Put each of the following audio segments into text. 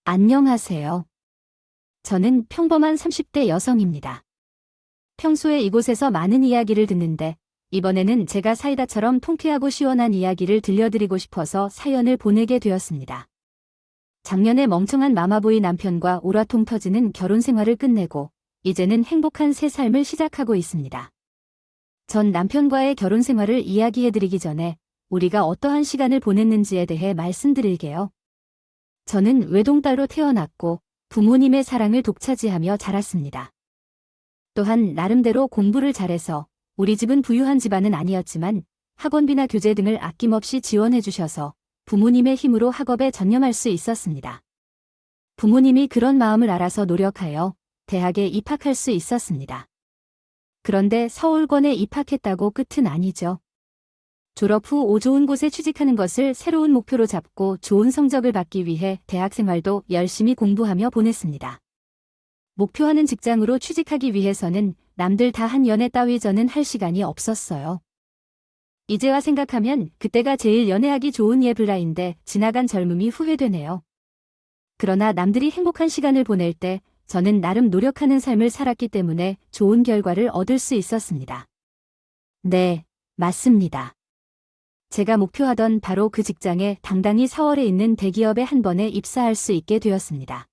안녕하세요. 저는 평범한 30대 여성입니다. 평소에 이곳에서 많은 이야기를 듣는데 이번에는 제가 사이다처럼 통쾌하고 시원한 이야기를 들려드리고 싶어서 사연을 보내게 되었습니다. 작년에 멍청한 마마보이 남편과 오라통 터지는 결혼 생활을 끝내고 이제는 행복한 새 삶을 시작하고 있습니다. 전 남편과의 결혼 생활을 이야기해드리기 전에 우리가 어떠한 시간을 보냈는지에 대해 말씀드릴게요. 저는 외동딸로 태어났고 부모님의 사랑을 독차지하며 자랐습니다. 또한 나름대로 공부를 잘해서 우리 집은 부유한 집안은 아니었지만 학원비나 교재 등을 아낌없이 지원해 주셔서 부모님의 힘으로 학업에 전념할 수 있었습니다. 부모님이 그런 마음을 알아서 노력하여 대학에 입학할 수 있었습니다. 그런데 서울권에 입학했다고 끝은 아니죠. 졸업 후 좋은 곳에 취직하는 것을 새로운 목표로 잡고 좋은 성적을 받기 위해 대학 생활도 열심히 공부하며 보냈습니다. 목표하는 직장으로 취직하기 위해서는 남들 다 한 연애 따위 저는 할 시간이 없었어요. 이제와 생각하면 그때가 제일 연애하기 좋은 예블라인데 지나간 젊음이 후회되네요. 그러나 남들이 행복한 시간을 보낼 때 저는 나름 노력하는 삶을 살았기 때문에 좋은 결과를 얻을 수 있었습니다. 네, 맞습니다. 제가 목표하던 바로 그 직장에 당당히 4월에 있는 대기업에 한 번에 입사할 수 있게 되었습니다.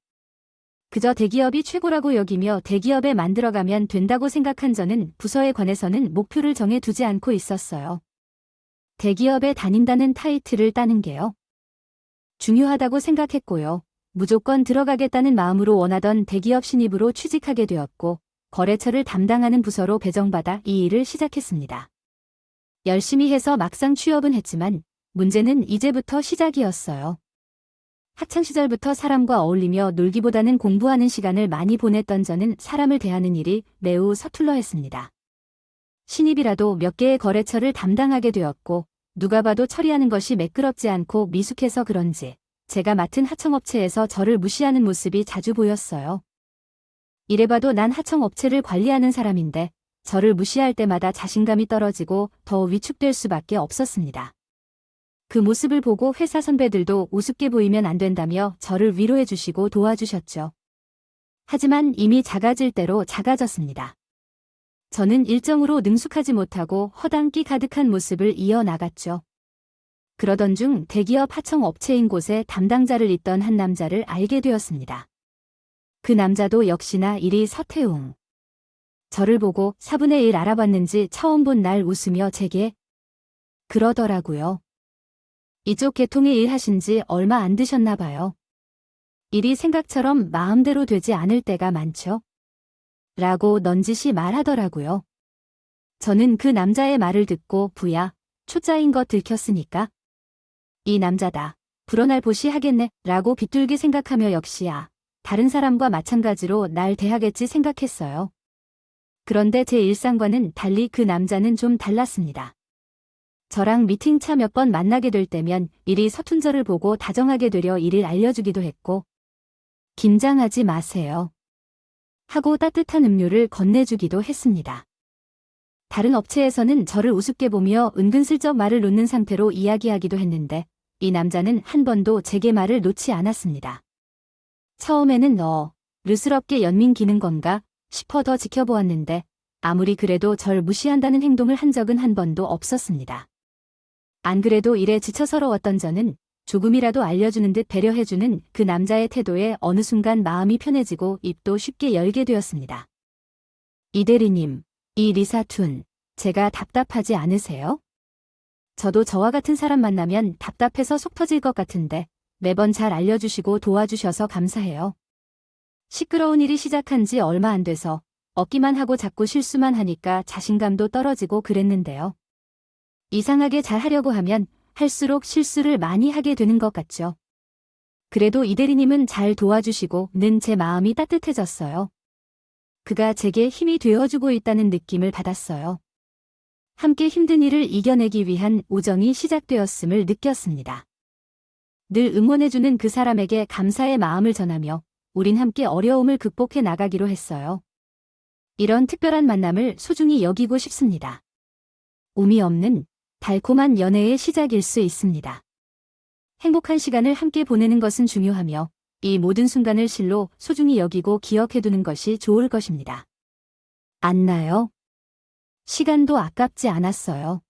그저 대기업이 최고라고 여기며 대기업에 만들어가면 된다고 생각한 저는 부서에 관해서는 목표를 정해 두지 않고 있었어요. 대기업에 다닌다는 타이틀을 따는 게요. 중요하다고 생각했고요. 무조건 들어가겠다는 마음으로 원하던 대기업 신입으로 취직하게 되었고 거래처를 담당하는 부서로 배정받아 이 일을 시작했습니다. 열심히 해서 막상 취업은 했지만 문제는 이제부터 시작이었어요. 학창시절부터 사람과 어울리며 놀기보다는 공부하는 시간을 많이 보냈던 저는 사람을 대하는 일이 매우 서툴러 했습니다. 신입이라도 몇 개의 거래처를 담당하게 되었고 누가 봐도 처리하는 것이 매끄럽지 않고 미숙해서 그런지 제가 맡은 하청업체에서 저를 무시하는 모습이 자주 보였어요. 이래봐도 난 하청업체를 관리하는 사람인데 저를 무시할 때마다 자신감이 떨어지고 더 위축될 수밖에 없었습니다. 그 모습을 보고 회사 선배들도 우습게 보이면 안 된다며 저를 위로해 주시고 도와주셨죠. 하지만 이미 작아질 대로 작아졌습니다. 저는 일정으로 능숙하지 못하고 허당끼 가득한 모습을 이어나갔죠. 그러던 중 대기업 하청업체인 곳에 담당자를 잇던 한 남자를 알게 되었습니다. 그 남자도 역시나 이리 서태웅. 저를 보고 4분의 1 알아봤는지 처음 본 날 웃으며 제게 그러더라고요. 이쪽 계통에 일하신 지 얼마 안 되셨나 봐요. 일이 생각처럼 마음대로 되지 않을 때가 많죠. 라고 넌지시 말하더라고요. 저는 그 남자의 말을 듣고 부야, 초짜인 거 들켰으니까. 이 남자다. 불어날 보시 하겠네. 라고 비뚤게 생각하며 역시야. 다른 사람과 마찬가지로 날 대하겠지 생각했어요. 그런데 제 일상과는 달리 그 남자는 좀 달랐습니다. 저랑 미팅차 몇 번 만나게 될 때면 일이 서툰 저를 보고 다정하게 되려 일을 알려주기도 했고 긴장하지 마세요. 하고 따뜻한 음료를 건네주기도 했습니다. 다른 업체에서는 저를 우습게 보며 은근슬쩍 말을 놓는 상태로 이야기하기도 했는데 이 남자는 한 번도 제게 말을 놓지 않았습니다. 처음에는 르스럽게 연민 기는 건가 싶어 더 지켜보았는데 아무리 그래도 절 무시한다는 행동을 한 적은 한 번도 없었습니다. 안 그래도 일에 지쳐 서러웠던 저는 조금이라도 알려주는 듯 배려해주는 그 남자의 태도에 어느 순간 마음이 편해지고 입도 쉽게 열게 되었습니다. 이 대리님, 이 리사툰, 제가 답답하지 않으세요? 저도 저와 같은 사람 만나면 답답해서 속 터질 것 같은데 매번 잘 알려주시고 도와주셔서 감사해요. 시끄러운 일이 시작한 지 얼마 안 돼서 얻기만 하고 자꾸 실수만 하니까 자신감도 떨어지고 그랬는데요. 이상하게 잘 하려고 하면 할수록 실수를 많이 하게 되는 것 같죠. 그래도 이 대리님은 잘 도와주시고 는 제 마음이 따뜻해졌어요. 그가 제게 힘이 되어주고 있다는 느낌을 받았어요. 함께 힘든 일을 이겨내기 위한 우정이 시작되었음을 느꼈습니다. 늘 응원해주는 그 사람에게 감사의 마음을 전하며 우린 함께 어려움을 극복해 나가기로 했어요. 이런 특별한 만남을 소중히 여기고 싶습니다. 의미 없는 달콤한 연애의 시작일 수 있습니다. 행복한 시간을 함께 보내는 것은 중요하며 이 모든 순간을 실로 소중히 여기고 기억해두는 것이 좋을 것입니다. 안나요? 시간도 아깝지 않았어요.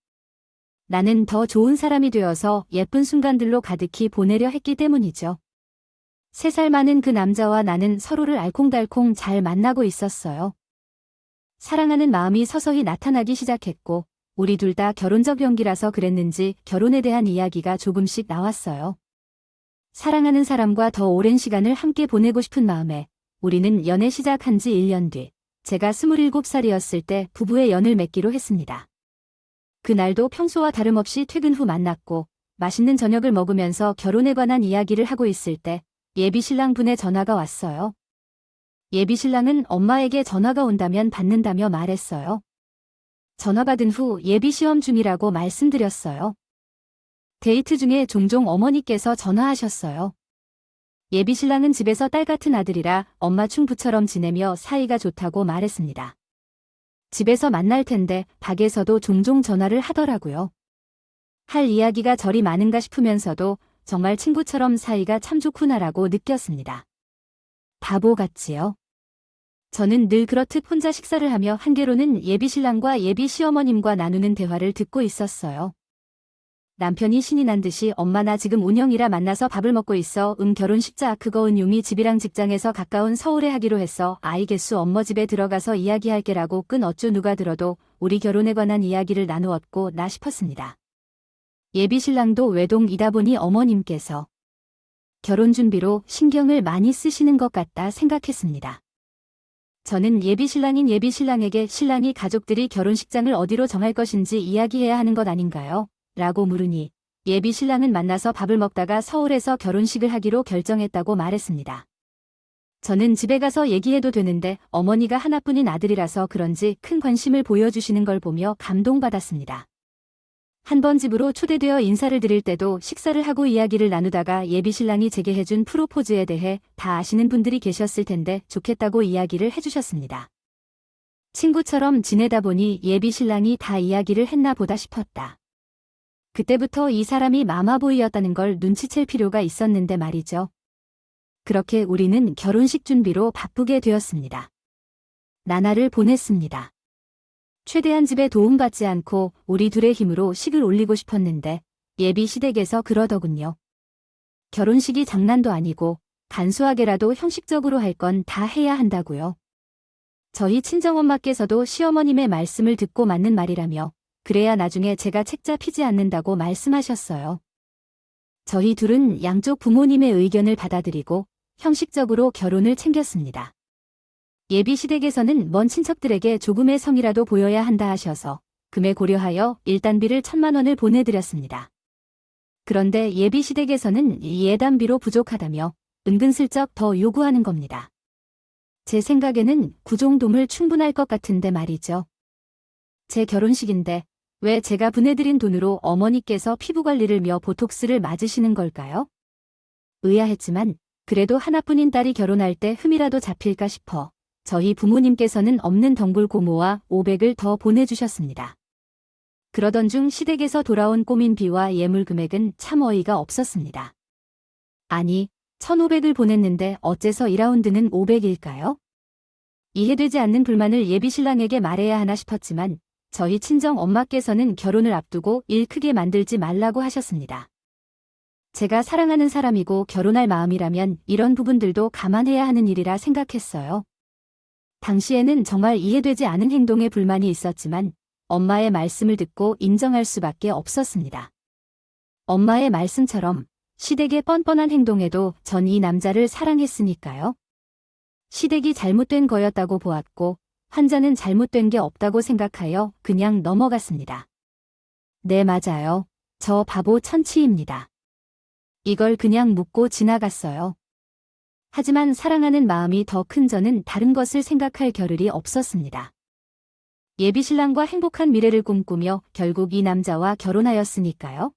나는 더 좋은 사람이 되어서 예쁜 순간들로 가득히 보내려 했기 때문이죠. 3살 많은 그 남자와 나는 서로를 알콩달콩 잘 만나고 있었어요. 사랑하는 마음이 서서히 나타나기 시작했고, 우리 둘 다 결혼적 연기라서 그랬는지 결혼에 대한 이야기가 조금씩 나왔어요. 사랑하는 사람과 더 오랜 시간을 함께 보내고 싶은 마음에 우리는 연애 시작한 지 1년 뒤, 제가 27살이었을 때 부부의 연을 맺기로 했습니다. 그날도 평소와 다름없이 퇴근 후 만났고 맛있는 저녁을 먹으면서 결혼에 관한 이야기를 하고 있을 때 예비신랑 분의 전화가 왔어요. 예비신랑은 엄마에게 전화가 온다면 받는다며 말했어요. 전화 받은 후 예비시험 중이라고 말씀드렸어요. 데이트 중에 종종 어머니께서 전화하셨어요. 예비신랑은 집에서 딸 같은 아들이라 엄마 충부처럼 지내며 사이가 좋다고 말했습니다. 집에서 만날 텐데 댁에서도 종종 전화를 하더라고요. 할 이야기가 저리 많은가 싶으면서도 정말 친구처럼 사이가 참 좋구나라고 느꼈습니다. 바보 같지요? 저는 늘 그렇듯 혼자 식사를 하며 한개로는 예비신랑과 예비시어머님과 나누는 대화를 듣고 있었어요. 남편이 신이 난 듯이 엄마 나 지금 운영이라 만나서 밥을 먹고 있어. 결혼식자 그거 은용이 집이랑 직장에서 가까운 서울에 하기로 했어. 아이 개수 엄마 집에 들어가서 이야기할게라고 끈 어쭈 누가 들어도 우리 결혼에 관한 이야기를 나누었고 나 싶었습니다. 예비신랑도 외동이다 보니 어머님께서 결혼 준비로 신경을 많이 쓰시는 것 같다 생각했습니다. 저는 예비신랑인 예비신랑에게 신랑이 가족들이 결혼식장을 어디로 정할 것인지 이야기해야 하는 것 아닌가요? 라고 물으니 예비신랑은 만나서 밥을 먹다가 서울에서 결혼식을 하기로 결정했다고 말했습니다. 저는 집에 가서 얘기해도 되는데 어머니가 하나뿐인 아들이라서 그런지 큰 관심을 보여주시는 걸 보며 감동받았습니다. 한 번 집으로 초대되어 인사를 드릴 때도 식사를 하고 이야기를 나누다가 예비신랑이 제게 해준 프로포즈에 대해 다 아시는 분들이 계셨을 텐데 좋겠다고 이야기를 해주셨습니다. 친구처럼 지내다 보니 예비신랑이 다 이야기를 했나 보다 싶었다. 그때부터 이 사람이 마마보이였다는 걸 눈치챌 필요가 있었는데 말이죠. 그렇게 우리는 결혼식 준비로 바쁘게 되었습니다. 나날을 보냈습니다. 최대한 집에 도움받지 않고 우리 둘의 힘으로 식을 올리고 싶었는데 예비 시댁에서 그러더군요. 결혼식이 장난도 아니고 간소하게라도 형식적으로 할 건 다 해야 한다고요. 저희 친정엄마께서도 시어머님의 말씀을 듣고 맞는 말이라며 그래야 나중에 제가 책자 피지 않는다고 말씀하셨어요. 저희 둘은 양쪽 부모님의 의견을 받아들이고 형식적으로 결혼을 챙겼습니다. 예비 시댁에서는 먼 친척들에게 조금의 성이라도 보여야 한다 하셔서 금액 고려하여 일단비를 1,000만 원을 보내드렸습니다. 그런데 예비 시댁에서는 예단비로 부족하다며 은근슬쩍 더 요구하는 겁니다. 제 생각에는 그 정도면 충분할 것 같은데 말이죠. 제 결혼식인데 왜 제가 보내드린 돈으로 어머니께서 피부관리를며 보톡스를 맞으시는 걸까요? 의아했지만 그래도 하나뿐인 딸이 결혼할 때 흠이라도 잡힐까 싶어 저희 부모님께서는 없는 덩굴 고모와 500을 더 보내주셨습니다. 그러던 중 시댁에서 돌아온 꼬민비와 예물 금액은 참 어이가 없었습니다. 아니, 1,500을 보냈는데 어째서 2라운드는 500일까요? 이해되지 않는 불만을 예비신랑에게 말해야 하나 싶었지만 저희 친정 엄마께서는 결혼을 앞두고 일 크게 만들지 말라고 하셨습니다. 제가 사랑하는 사람이고 결혼할 마음이라면 이런 부분들도 감안해야 하는 일이라 생각했어요. 당시에는 정말 이해되지 않은 행동에 불만이 있었지만 엄마의 말씀을 듣고 인정할 수밖에 없었습니다. 엄마의 말씀처럼 시댁의 뻔뻔한 행동에도 전 이 남자를 사랑했으니까요. 시댁이 잘못된 거였다고 보았고 환자는 잘못된 게 없다고 생각하여 그냥 넘어갔습니다. 네, 맞아요. 저 바보 천치입니다. 이걸 그냥 묻고 지나갔어요. 하지만 사랑하는 마음이 더 큰 저는 다른 것을 생각할 겨를이 없었습니다. 예비신랑과 행복한 미래를 꿈꾸며 결국 이 남자와 결혼하였으니까요.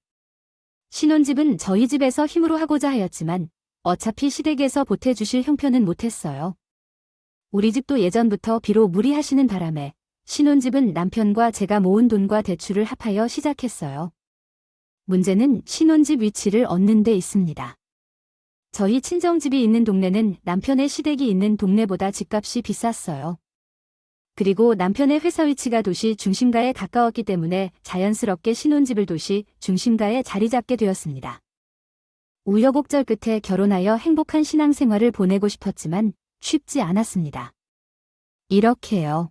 신혼집은 저희 집에서 힘으로 하고자 하였지만 어차피 시댁에서 보태주실 형편은 못했어요. 우리 집도 예전부터 비로 무리하시는 바람에 신혼집은 남편과 제가 모은 돈과 대출을 합하여 시작했어요. 문제는 신혼집 위치를 얻는 데 있습니다. 저희 친정집이 있는 동네는 남편의 시댁이 있는 동네보다 집값이 비쌌어요. 그리고 남편의 회사 위치가 도시 중심가에 가까웠기 때문에 자연스럽게 신혼집을 도시 중심가에 자리 잡게 되었습니다. 우여곡절 끝에 결혼하여 행복한 신앙생활을 보내고 싶었지만 쉽지 않았습니다. 이렇게요.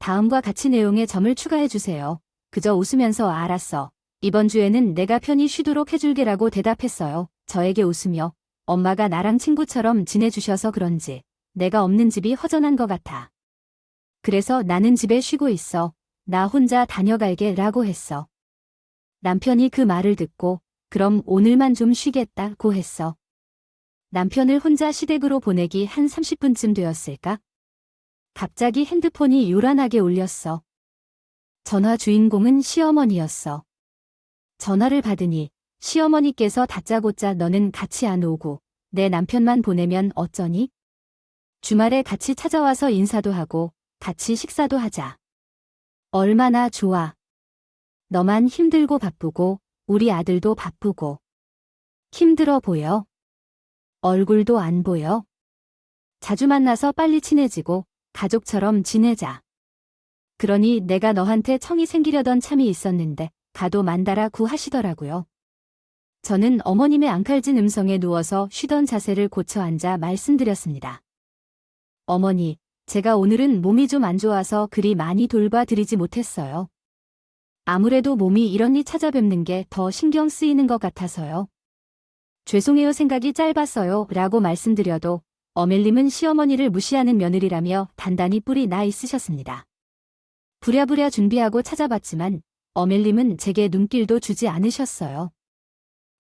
다음과 같이 내용의 점을 추가해 주세요. 그저 웃으면서 알았어. 이번 주에는 내가 편히 쉬도록 해줄게라고 대답했어요. 저에게 웃으며 엄마가 나랑 친구처럼 지내주셔서 그런지 내가 없는 집이 허전한 것 같아. 그래서 나는 집에 쉬고 있어. 나 혼자 다녀갈게 라고 했어. 남편이 그 말을 듣고 그럼 오늘만 좀 쉬겠다고 했어. 남편을 혼자 시댁으로 보내기 한 30분쯤 되었을까? 갑자기 핸드폰이 요란하게 울렸어. 전화 주인공은 시어머니였어. 전화를 받으니 시어머니께서 다짜고짜 너는 같이 안 오고 내 남편만 보내면 어쩌니? 주말에 같이 찾아와서 인사도 하고 같이 식사도 하자. 얼마나 좋아. 너만 힘들고 바쁘고 우리 아들도 바쁘고 힘들어 보여. 얼굴도 안 보여. 자주 만나서 빨리 친해지고 가족처럼 지내자. 그러니 내가 너한테 청이 생기려던 참이 있었는데 가도 만다라고 하시더라고요. 저는 어머님의 앙칼진 음성에 누워서 쉬던 자세를 고쳐 앉아 말씀드렸습니다. 어머니, 제가 오늘은 몸이 좀 안 좋아서 그리 많이 돌봐드리지 못했어요. 아무래도 몸이 이런니 찾아뵙는 게 더 신경 쓰이는 것 같아서요. 죄송해요 생각이 짧았어요 라고 말씀드려도 어멜님은 시어머니를 무시하는 며느리라며 단단히 뿔이 나 있으셨습니다. 부랴부랴 준비하고 찾아봤지만 어멜님은 제게 눈길도 주지 않으셨어요.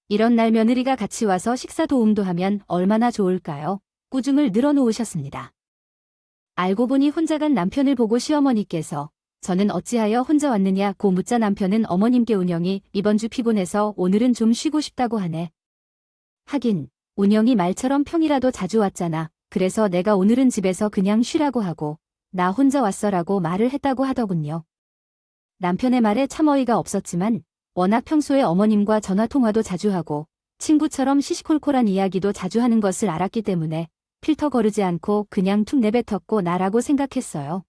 이런 날 며느리가 같이 와서 식사 도움도 하면 얼마나 좋을까요? 꾸중을 늘어놓으셨습니다. 알고 보니 혼자 간 남편을 보고 시어머니께서 저는 어찌하여 혼자 왔느냐고 묻자 남편은 어머님께 운영이 이번 주 피곤해서 오늘은 좀 쉬고 싶다고 하네. 하긴 운영이 말처럼 평이라도 자주 왔잖아. 그래서 내가 오늘은 집에서 그냥 쉬라고 하고 나 혼자 왔어라고 말을 했다고 하더군요. 남편의 말에 참 어이가 없었지만 워낙 평소에 어머님과 전화통화도 자주 하고 친구처럼 시시콜콜한 이야기도 자주 하는 것을 알았기 때문에 필터 거르지 않고 그냥 툭 내뱉었고 나라고 생각했어요.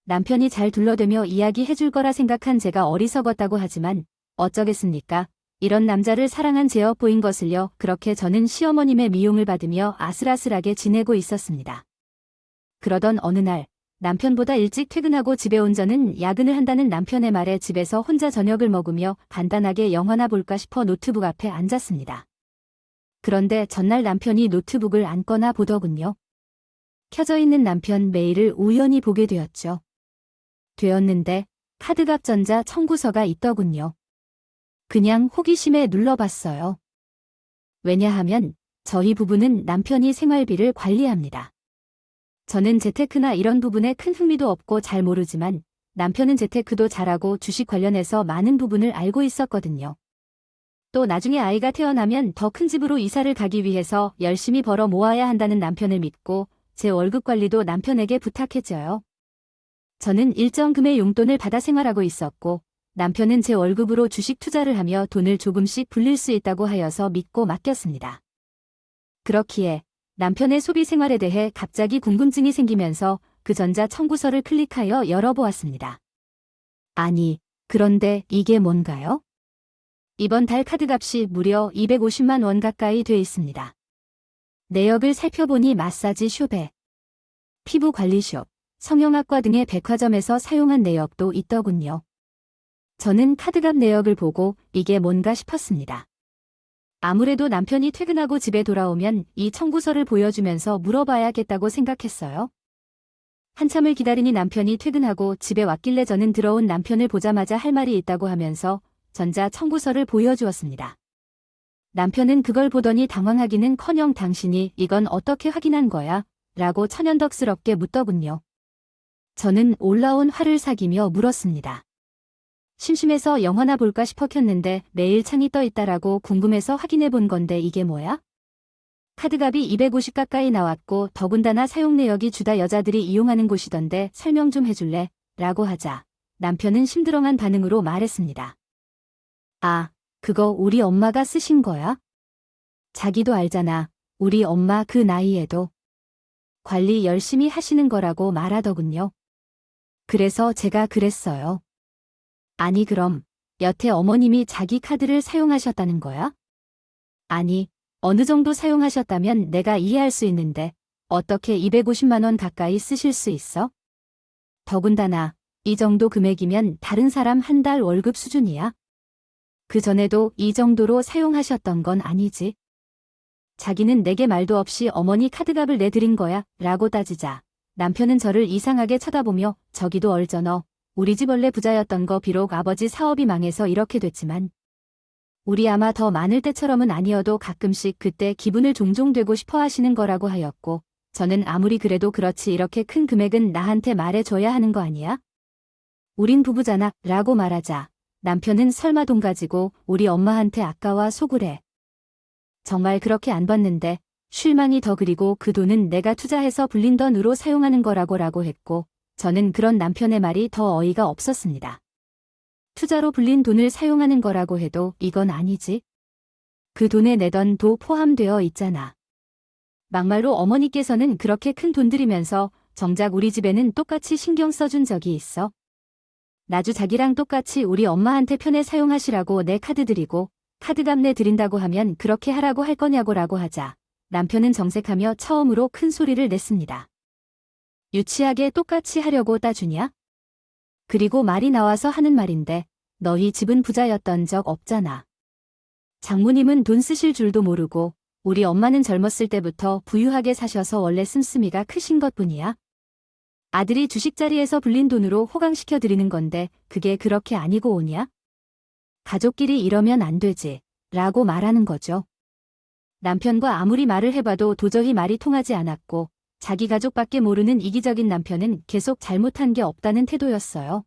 남편이 잘 둘러대며 이야기해줄 거라 생각한 제가 어리석었다고 하지만 어쩌겠습니까? 이런 남자를 사랑한 제 엿보인 것을요. 그렇게 저는 시어머님의 미움을 받으며 아슬아슬하게 지내고 있었습니다. 그러던 어느 날 남편보다 일찍 퇴근하고 집에 온 저는 야근을 한다는 남편의 말에 집에서 혼자 저녁을 먹으며 간단하게 영화나 볼까 싶어 노트북 앞에 앉았습니다. 그런데 전날 남편이 노트북을 안 꺼나 보더군요. 켜져 있는 남편 메일을 우연히 보게 되었는데 카드값 전자 청구서가 있더군요. 그냥 호기심에 눌러봤어요. 왜냐하면 저희 부부는 남편이 생활비를 관리합니다. 저는 재테크나 이런 부분에 큰 흥미도 없고 잘 모르지만 남편은 재테크도 잘하고 주식 관련해서 많은 부분을 알고 있었거든요. 또 나중에 아이가 태어나면 더 큰 집으로 이사를 가기 위해서 열심히 벌어 모아야 한다는 남편을 믿고 제 월급 관리도 남편에게 부탁했죠요. 저는 일정 금의 용돈을 받아 생활하고 있었고 남편은 제 월급으로 주식 투자를 하며 돈을 조금씩 불릴 수 있다고 하여서 믿고 맡겼습니다. 그렇기에 남편의 소비 생활에 대해 갑자기 궁금증이 생기면서 그 전자 청구서를 클릭하여 열어보았습니다. 아니, 그런데 이게 뭔가요? 이번 달 카드값이 무려 250만 원 가까이 돼 있습니다. 내역을 살펴보니 마사지 숍에 피부관리숍, 성형외과 등의 백화점에서 사용한 내역도 있더군요. 저는 카드값 내역을 보고 이게 뭔가 싶었습니다. 아무래도 남편이 퇴근하고 집에 돌아오면 이 청구서를 보여주면서 물어봐야겠다고 생각했어요. 한참을 기다리니 남편이 퇴근하고 집에 왔길래 저는 들어온 남편을 보자마자 할 말이 있다고 하면서 전자 청구서를 보여주었습니다. 남편은 그걸 보더니 당황하기는커녕 당신이 이건 어떻게 확인한 거야? 라고 천연덕스럽게 묻더군요. 저는 올라온 화를 사기며 물었습니다. 심심해서 영화나 볼까 싶어 켰는데 메일 창이 떠 있다라고 궁금해서 확인해 본 건데 이게 뭐야? 카드값이 250 가까이 나왔고 더군다나 사용 내역이 주다 여자들이 이용하는 곳이던데 설명 좀 해줄래? 라고 하자 남편은 심드렁한 반응으로 말했습니다. 아, 그거 우리 엄마가 쓰신 거야? 자기도 알잖아. 우리 엄마 그 나이에도 관리 열심히 하시는 거라고 말하더군요. 그래서 제가 그랬어요. 아니 그럼 여태 어머님이 자기 카드를 사용하셨다는 거야? 아니, 어느 정도 사용하셨다면 내가 이해할 수 있는데 어떻게 250만 원 가까이 쓰실 수 있어? 더군다나 이 정도 금액이면 다른 사람 한 달 월급 수준이야. 그 전에도 이 정도로 사용하셨던 건 아니지. 자기는 내게 말도 없이 어머니 카드값을 내드린 거야 라고 따지자 남편은 저를 이상하게 쳐다보며 저기도 얼저너 우리 집 원래 부자였던 거 비록 아버지 사업이 망해서 이렇게 됐지만 우리 아마 더 많을 때처럼은 아니어도 가끔씩 그때 기분을 종종 되고 싶어 하시는 거라고 하였고 저는 아무리 그래도 그렇지 이렇게 큰 금액은 나한테 말해줘야 하는 거 아니야? 우린 부부잖아 라고 말하자 남편은 설마 돈 가지고 우리 엄마한테 아까워 속으래. 정말 그렇게 안 받는데 실망이 더 그리고 그 돈은 내가 투자해서 불린 돈으로 사용하는 거라고 했고 저는 그런 남편의 말이 더 어이가 없었습니다. 투자로 불린 돈을 사용하는 거라고 해도 이건 아니지. 그 돈에 내던 도 포함되어 있잖아. 막말로 어머니께서는 그렇게 큰 돈 들이면서 정작 우리 집에는 똑같이 신경 써준 적이 있어. 나주 자기랑 똑같이 우리 엄마한테 편에 사용하시라고 내 카드 드리고 카드값 내드린다고 하면 그렇게 하라고 할 거냐고라고 하자 남편은 정색하며 처음으로 큰 소리를 냈습니다. 유치하게 똑같이 하려고 따주냐? 그리고 말이 나와서 하는 말인데 너희 집은 부자였던 적 없잖아. 장모님은 돈 쓰실 줄도 모르고 우리 엄마는 젊었을 때부터 부유하게 사셔서 원래 씀씀이가 크신 것뿐이야. 아들이 주식자리에서 불린 돈으로 호강시켜 드리는 건데 그게 그렇게 아니고 오냐? 가족끼리 이러면 안 되지 라고 말하는 거죠. 남편과 아무리 말을 해봐도 도저히 말이 통하지 않았고 자기 가족밖에 모르는 이기적인 남편은 계속 잘못한 게 없다는 태도였어요.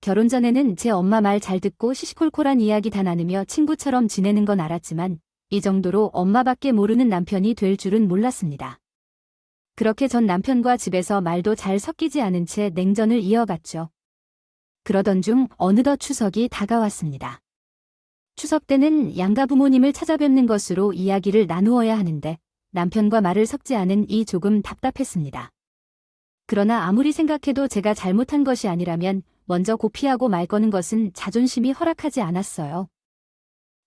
결혼 전에는 제 엄마 말 잘 듣고 시시콜콜한 이야기 다 나누며 친구처럼 지내는 건 알았지만 이 정도로 엄마밖에 모르는 남편이 될 줄은 몰랐습니다. 그렇게 전 남편과 집에서 말도 잘 섞이지 않은 채 냉전을 이어갔죠. 그러던 중 어느덧 추석이 다가왔습니다. 추석 때는 양가 부모님을 찾아뵙는 것으로 이야기를 나누어야 하는데 남편과 말을 섞지 않은 이 조금 답답했습니다. 그러나 아무리 생각해도 제가 잘못한 것이 아니라면 먼저 고피하고 말 거는 것은 자존심이 허락하지 않았어요.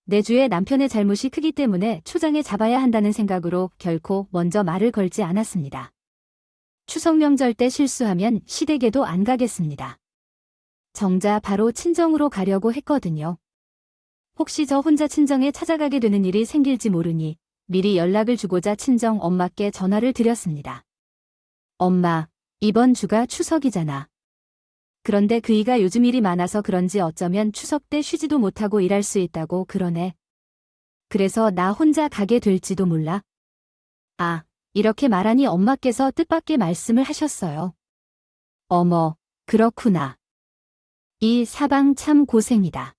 내주에 남편의 잘못이 크기 때문에 초장에 잡아야 한다는 생각으로 결코 먼저 말을 걸지 않았습니다. 추석 명절 때 실수하면 시댁에도 안 가겠습니다. 정자 바로 친정으로 가려고 했거든요. 혹시 저 혼자 친정에 찾아가게 되는 일이 생길지 모르니 미리 연락을 주고자 친정 엄마께 전화를 드렸습니다. 엄마, 이번 주가 추석이잖아. 그런데 그이가 요즘 일이 많아서 그런지 어쩌면 추석 때 쉬지도 못하고 일할 수 있다고 그러네. 그래서 나 혼자 가게 될지도 몰라. 아, 이렇게 말하니 엄마께서 뜻밖의 말씀을 하셨어요. 어머, 그렇구나. 이 사방 참 고생이다.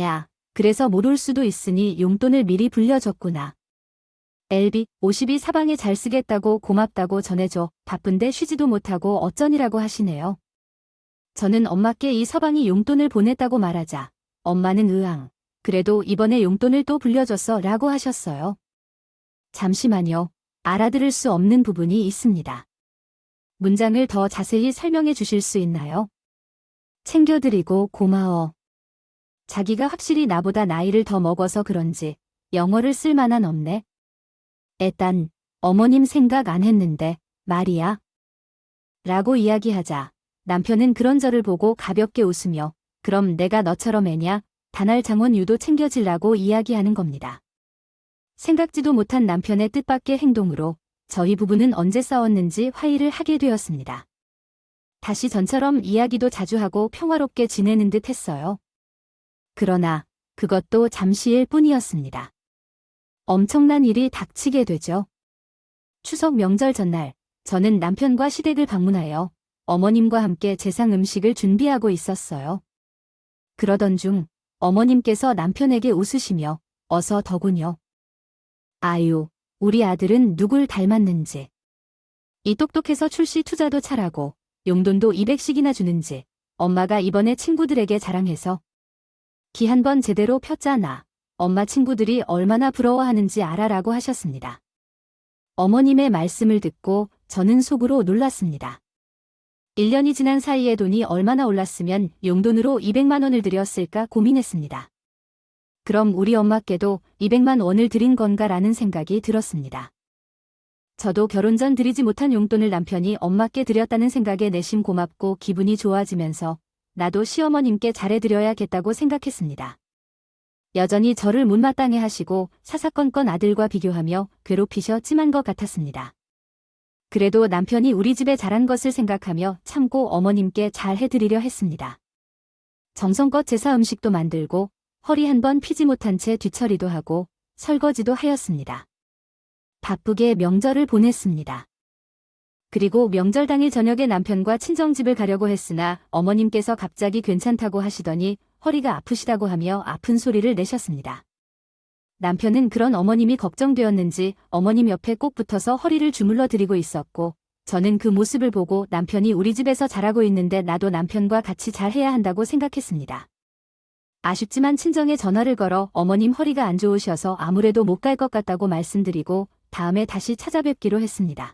야, 그래서 못 올 수도 있으니 용돈을 미리 불려줬구나. 엘비, 50이 사방에 잘 쓰겠다고 고맙다고 전해줘. 바쁜데 쉬지도 못하고 어쩌니라고 하시네요. 저는 엄마께 이 서방이 용돈을 보냈다고 말하자 엄마는 으앙, 그래도 이번에 용돈을 또 불려줬어 라고 하셨어요. 잠시만요. 알아들을 수 없는 부분이 있습니다. 문장을 더 자세히 설명해 주실 수 있나요? 챙겨드리고 고마워. 자기가 확실히 나보다 나이를 더 먹어서 그런지 영어를 쓸 만한 없네. 애딴 어머님 생각 안 했는데 말이야. 라고 이야기하자 남편은 그런 저를 보고 가볍게 웃으며 그럼 내가 너처럼 애냐? 단알 장원 유도 챙겨질라고 이야기하는 겁니다. 생각지도 못한 남편의 뜻밖의 행동으로 저희 부부는 언제 싸웠는지 화해를 하게 되었습니다. 다시 전처럼 이야기도 자주 하고 평화롭게 지내는 듯 했어요. 그러나 그것도 잠시일 뿐이었습니다. 엄청난 일이 닥치게 되죠. 추석 명절 전날 저는 남편과 시댁을 방문하여 어머님과 함께 제상 음식을 준비하고 있었어요. 그러던 중 어머님께서 남편에게 웃으시며 어서 더군요. 아유, 우리 아들은 누굴 닮았는지. 이 똑똑해서 출시 투자도 잘하고 용돈도 200씩이나 주는지 엄마가 이번에 친구들에게 자랑해서 기 한 번 제대로 폈잖아. 엄마 친구들이 얼마나 부러워하는지 알아라고 하셨습니다. 어머님의 말씀을 듣고 저는 속으로 놀랐습니다. 1년이 지난 사이에 돈이 얼마나 올랐으면 용돈으로 200만 원을 드렸을까 고민했습니다. 그럼 우리 엄마께도 200만 원을 드린 건가라는 생각이 들었습니다. 저도 결혼 전 드리지 못한 용돈을 남편이 엄마께 드렸다는 생각에 내심 고맙고 기분이 좋아지면서 나도 시어머님께 잘해드려야겠다고 생각했습니다. 여전히 저를 못마땅해 하시고 사사건건 아들과 비교하며 괴롭히셔 찜한 것 같았습니다. 그래도 남편이 우리 집에 잘한 것을 생각하며 참고 어머님께 잘 해드리려 했습니다. 정성껏 제사 음식도 만들고 허리 한 번 피지 못한 채 뒤처리도 하고 설거지도 하였습니다. 바쁘게 명절을 보냈습니다. 그리고 명절 당일 저녁에 남편과 친정집을 가려고 했으나 어머님께서 갑자기 괜찮다고 하시더니 허리가 아프시다고 하며 아픈 소리를 내셨습니다. 남편은 그런 어머님이 걱정되었는지 어머님 옆에 꼭 붙어서 허리를 주물러 드리고 있었고 저는 그 모습을 보고 남편이 우리 집에서 잘하고 있는데 나도 남편과 같이 잘해야 한다고 생각했습니다. 아쉽지만 친정에 전화를 걸어 어머님 허리가 안 좋으셔서 아무래도 못 갈 것 같다고 말씀드리고 다음에 다시 찾아뵙기로 했습니다.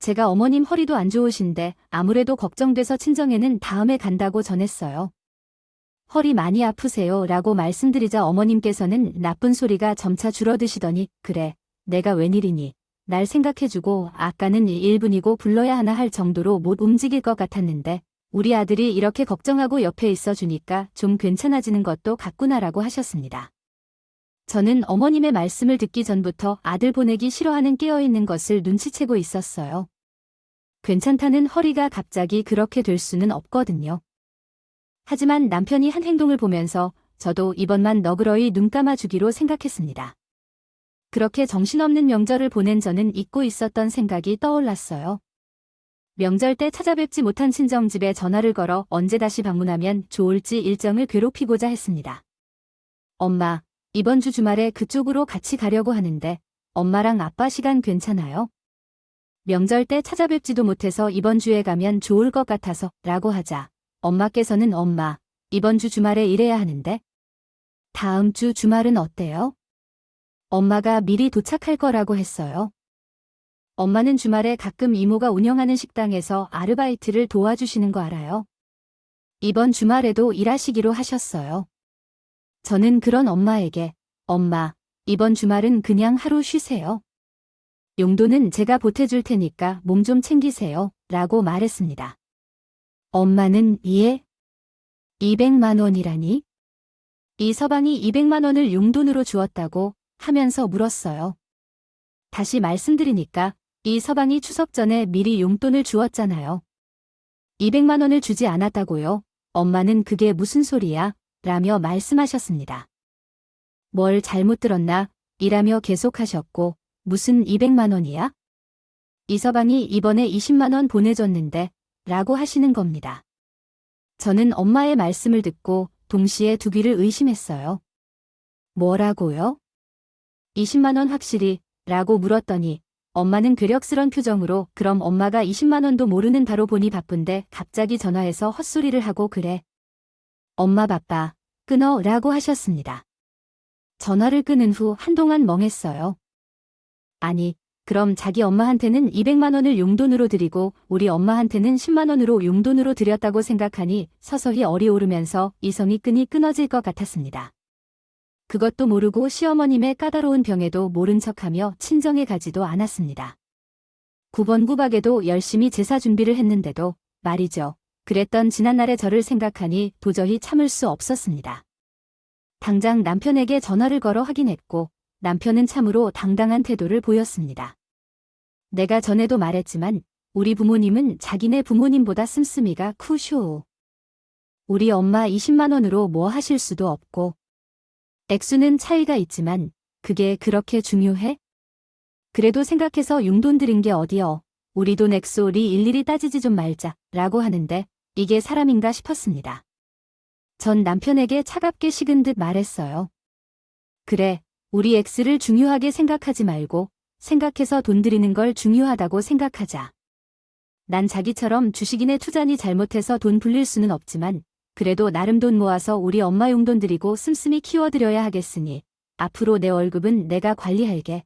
제가 어머님 허리도 안 좋으신데 아무래도 걱정돼서 친정에는 다음에 간다고 전했어요. 허리 많이 아프세요? 라고 말씀드리자 어머님께서는 나쁜 소리가 점차 줄어드시더니 그래, 내가 웬일이니? 날 생각해주고 아까는 1분이고 불러야 하나 할 정도로 못 움직일 것 같았는데 우리 아들이 이렇게 걱정하고 옆에 있어주니까 좀 괜찮아지는 것도 같구나라고 하셨습니다. 저는 어머님의 말씀을 듣기 전부터 아들 보내기 싫어하는 깨어있는 것을 눈치채고 있었어요. 괜찮다는 허리가 갑자기 그렇게 될 수는 없거든요. 하지만 남편이 한 행동을 보면서 저도 이번만 너그러이 눈 감아주기로 생각했습니다. 그렇게 정신없는 명절을 보낸 저는 잊고 있었던 생각이 떠올랐어요. 명절 때 찾아뵙지 못한 친정집에 전화를 걸어 언제 다시 방문하면 좋을지 일정을 괴롭히고자 했습니다. 엄마, 이번 주 주말에 그쪽으로 같이 가려고 하는데 엄마랑 아빠 시간 괜찮아요? 명절 때 찾아뵙지도 못해서 이번 주에 가면 좋을 것 같아서 라고 하자 엄마께서는 엄마, 이번 주 주말에 일해야 하는데 다음 주 주말은 어때요? 엄마가 미리 도착할 거라고 했어요. 엄마는 주말에 가끔 이모가 운영하는 식당에서 아르바이트를 도와주시는 거 알아요? 이번 주말에도 일하시기로 하셨어요. 저는 그런 엄마에게 엄마, 이번 주말은 그냥 하루 쉬세요. 용돈은 제가 보태줄 테니까 몸 좀 챙기세요. 라고 말했습니다. 엄마는 예? 200만 원이라니? 이 서방이 200만 원을 용돈으로 주었다고 하면서 물었어요. 다시 말씀드리니까 이 서방이 추석 전에 미리 용돈을 주었잖아요. 200만 원을 주지 않았다고요? 엄마는 그게 무슨 소리야? 라며 말씀하셨습니다. 뭘 잘못 들었나? 이라며 계속하셨고 무슨 200만 원이야? 이 서방이 이번에 20만 원 보내줬는데 라고 하시는 겁니다. 저는 엄마의 말씀을 듣고 동시에 두 귀를 의심했어요. 뭐라고요? 20만 원 확실히? 라고 물었더니 엄마는 괴력스런 표정으로 그럼 엄마가 20만 원도 모르는 바로 보니 바쁜데 갑자기 전화해서 헛소리를 하고 그래. 엄마 바빠. 끊어 라고 하셨습니다. 전화를 끊은 후 한동안 멍했어요. 아니, 그럼 자기 엄마한테는 200만 원을 용돈으로 드리고 우리 엄마한테는 10만 원으로 용돈으로 드렸다고 생각하니 서서히 얼이 오르면서 이성이 끈이 끊어질 것 같았습니다. 그것도 모르고 시어머님의 까다로운 병에도 모른 척하며 친정에 가지도 않았습니다. 9번 구박에도 열심히 제사 준비를 했는데도 말이죠. 그랬던 지난날의 저를 생각하니 도저히 참을 수 없었습니다. 당장 남편에게 전화를 걸어 확인했고 남편은 참으로 당당한 태도를 보였습니다. 내가 전에도 말했지만 우리 부모님은 자기네 부모님보다 씀씀이가 크쇼. 우리 엄마 20만 원으로 뭐 하실 수도 없고 액수는 차이가 있지만 그게 그렇게 중요해? 그래도 생각해서 용돈 드린 게 어디여. 우리 돈 액수리 일일이 따지지 좀 말자 라고 하는데 이게 사람인가 싶었습니다. 전 남편에게 차갑게 식은 듯 말했어요. 그래, 우리 X를 중요하게 생각하지 말고 생각해서 돈 들이는 걸 중요하다고 생각하자. 난 자기처럼 주식인의 투자니 잘못해서 돈 불릴 수는 없지만 그래도 나름 돈 모아서 우리 엄마 용돈 드리고 씀씀이 키워드려야 하겠으니 앞으로 내 월급은 내가 관리할게.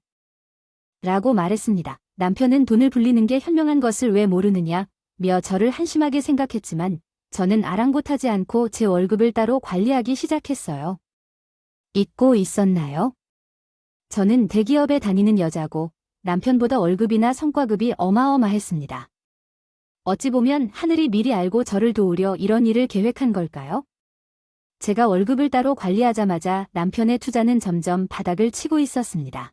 라고 말했습니다. 남편은 돈을 불리는 게 현명한 것을 왜 모르느냐 며 저를 한심하게 생각했지만 저는 아랑곳하지 않고 제 월급을 따로 관리하기 시작했어요. 잊고 있었나요? 저는 대기업에 다니는 여자고 남편보다 월급이나 성과급이 어마어마했습니다. 어찌 보면 하늘이 미리 알고 저를 도우려 이런 일을 계획한 걸까요? 제가 월급을 따로 관리하자마자 남편의 투자는 점점 바닥을 치고 있었습니다.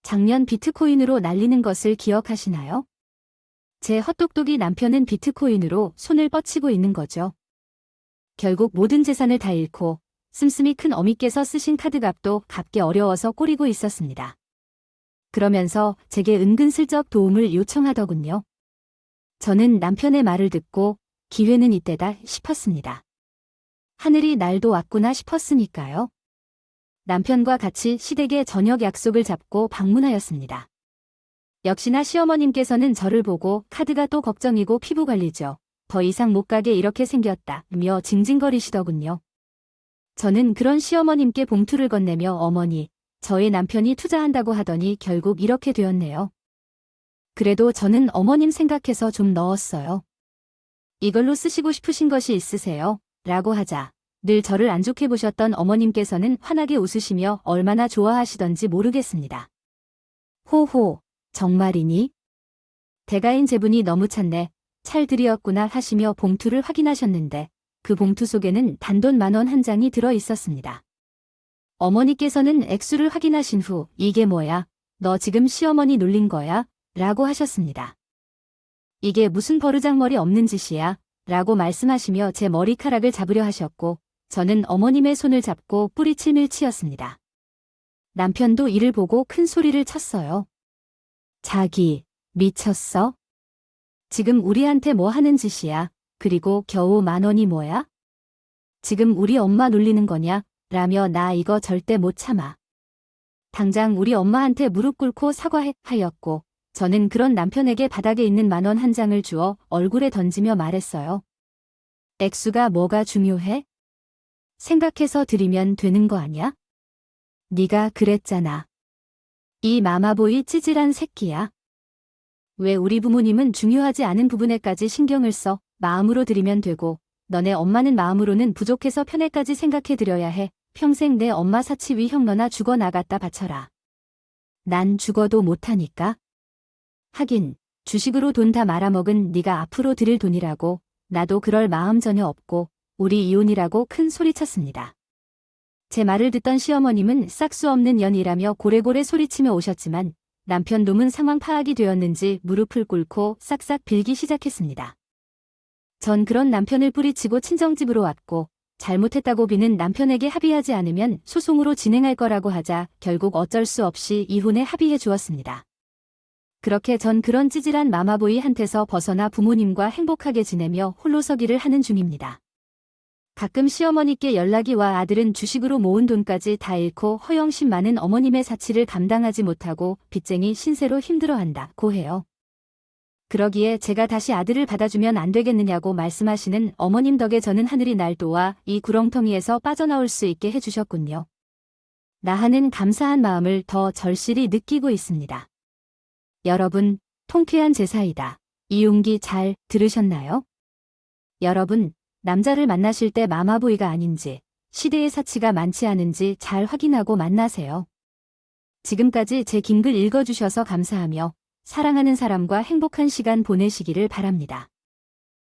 작년 비트코인으로 날리는 것을 기억하시나요? 제 헛똑똑이 남편은 비트코인으로 손을 뻗치고 있는 거죠. 결국 모든 재산을 다 잃고 씀씀이 큰 어미께서 쓰신 카드값도 갚기 어려워서 꼬리고 있었습니다. 그러면서 제게 은근슬쩍 도움을 요청하더군요. 저는 남편의 말을 듣고 기회는 이때다 싶었습니다. 하늘이 날도 왔구나 싶었으니까요. 남편과 같이 시댁에 저녁 약속을 잡고 방문하였습니다. 역시나 시어머님께서는 저를 보고 카드가 또 걱정이고 피부관리죠. 더 이상 못 가게 이렇게 생겼다며 징징거리시더군요. 저는 그런 시어머님께 봉투를 건네며 어머니, 저의 남편이 투자한다고 하더니 결국 이렇게 되었네요. 그래도 저는 어머님 생각해서 좀 넣었어요. 이걸로 쓰시고 싶으신 것이 있으세요? 라고 하자 늘 저를 안 좋게 보셨던 어머님께서는 환하게 웃으시며 얼마나 좋아하시던지 모르겠습니다. 호호, 정말이니? 대가인 제분이 너무 찼네. 찰들이었구나 하시며 봉투를 확인하셨는데 그 봉투 속에는 단돈 10,000원 한 장이 들어 있었습니다. 어머니께서는 액수를 확인하신 후 이게 뭐야? 너 지금 시어머니 놀린 거야? 라고 하셨습니다. 이게 무슨 버르장머리 없는 짓이야? 라고 말씀하시며 제 머리카락을 잡으려 하셨고 저는 어머님의 손을 잡고 뿌리칠 밀치였습니다. 남편도 이를 보고 큰 소리를 쳤어요. 자기, 미쳤어? 지금 우리한테 뭐 하는 짓이야? 그리고 겨우 10,000원이 뭐야? 지금 우리 엄마 놀리는 거냐? 라며 나 이거 절대 못 참아. 당장 우리 엄마한테 무릎 꿇고 사과해 하였고 저는 그런 남편에게 바닥에 있는 10,000원 한 장을 주어 얼굴에 던지며 말했어요. 액수가 뭐가 중요해? 생각해서 드리면 되는 거 아냐? 네가 그랬잖아. 이 마마보이 찌질한 새끼야. 왜 우리 부모님은 중요하지 않은 부분에까지 신경을 써 마음으로 드리면 되고 너네 엄마는 마음으로는 부족해서 편애까지 생각해 드려야 해. 평생 내 엄마 사치 위 형 너나 죽어나갔다 바쳐라. 난 죽어도 못하니까. 하긴 주식으로 돈 다 말아먹은 네가 앞으로 드릴 돈이라고 나도 그럴 마음 전혀 없고 우리 이혼이라고 큰 소리쳤습니다. 제 말을 듣던 시어머님은 싹수 없는 년이라며 고래고래 소리치며 오셨지만 남편 놈은 상황 파악이 되었는지 무릎을 꿇고 싹싹 빌기 시작했습니다. 전 그런 남편을 뿌리치고 친정집으로 왔고 잘못했다고 비는 남편에게 합의하지 않으면 소송으로 진행할 거라고 하자 결국 어쩔 수 없이 이혼에 합의해 주었습니다. 그렇게 전 그런 찌질한 마마보이한테서 벗어나 부모님과 행복하게 지내며 홀로서기를 하는 중입니다. 가끔 시어머니께 연락이 와 아들은 주식으로 모은 돈까지 다 잃고 허영심 많은 어머님의 사치를 감당하지 못하고 빚쟁이 신세로 힘들어한다고 해요. 그러기에 제가 다시 아들을 받아주면 안 되겠느냐고 말씀하시는 어머님 덕에 저는 하늘이 날 도와 이 구렁텅이에서 빠져나올 수 있게 해주셨군요. 나하는 감사한 마음을 더 절실히 느끼고 있습니다. 여러분, 통쾌한 제사이다. 이 용기 잘 들으셨나요? 여러분, 남자를 만나실 때 마마보이가 아닌지, 시대의 사치가 많지 않은지 잘 확인하고 만나세요. 지금까지 제 긴 글 읽어주셔서 감사하며 사랑하는 사람과 행복한 시간 보내시기를 바랍니다.